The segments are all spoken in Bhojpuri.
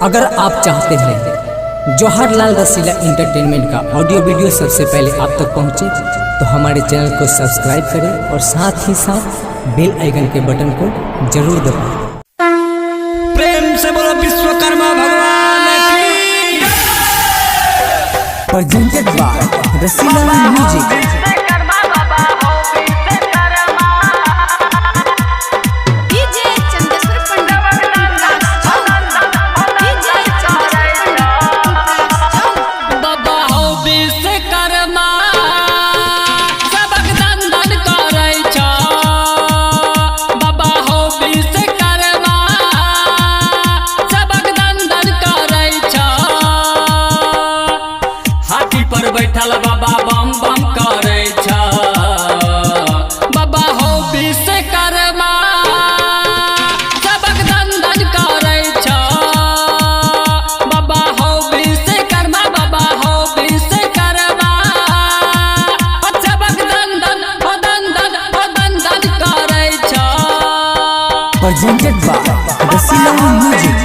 अगर आप चाहते हैं जवाहरलाल रसीला एंटरटेनमेंट का ऑडियो वीडियो सबसे पहले आप तक पहुंचे तो हमारे चैनल को सब्सक्राइब करें और साथ ही साथ बेल आइकन के बटन को जरूर दबाएं। प्रेम से बोलो विश्वकर्मा भगवान की। Presented by Rasila music. बैठल बाबा बम बम करे छा बाबा हो विश्वकर्मा सबक दंडन करे छा बाबा हो विश्वकर्मा बाबा हो विश्वकर्मा सबक दंडन करे छा। Presented by Rasila music.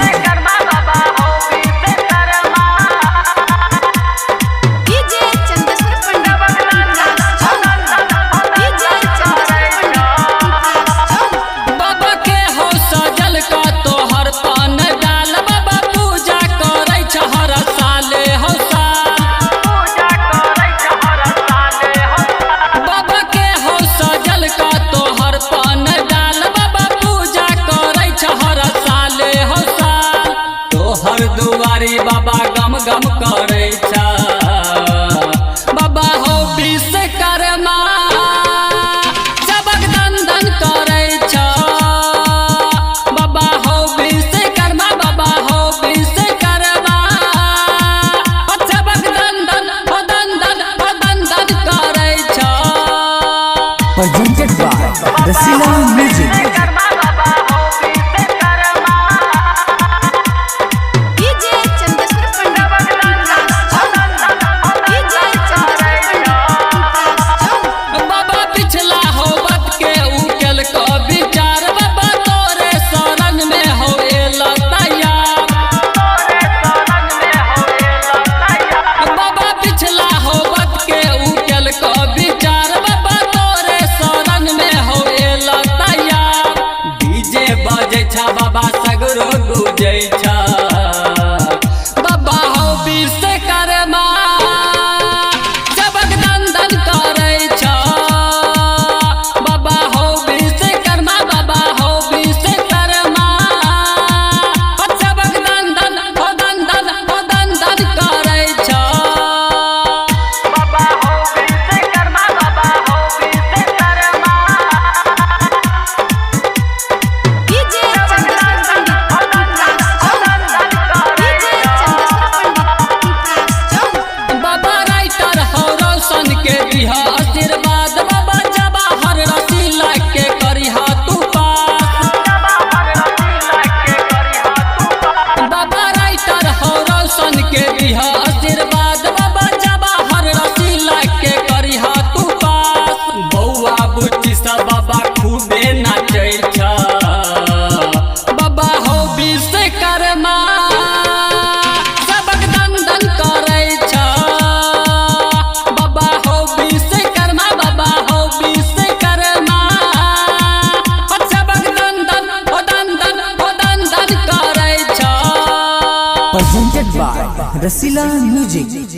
दुआरी बाबा गम गम करे छा बाबा हो विश्वकर्मा सबक दंडन करे छा बाबा हो विश्वकर्मा बाबा हो विश्वकर्मा सबक दंडन करे छा। Presented by Rasila music. बाबा सगरो गुजै छा बाबा हो विश्वकर्मा सबक दंडन करे छा बाबा हो विश्वकर्मा बाबा हो विश्वकर्मा सबक दंडन करे छा बाबा हो विश्वकर्मा बाबा हो विश्वकर्मा। आशीर्वाद बाबा जवाहर रसीला के करिहा तू पास बाबा राइटर हो रोशन के दिहा आशीर्वाद बाबा जवाहर रसीला के करिहा तू पास बौआ बुच्ची सब बाबा खूबे नाचै छा बाबा हो विश्वकर्मा सबक दंडन करे छा बाबा हो विश्वकर्मा बाबा हो विश्वकर्मा सबक दंडन करे छा। Presented by Rasila music.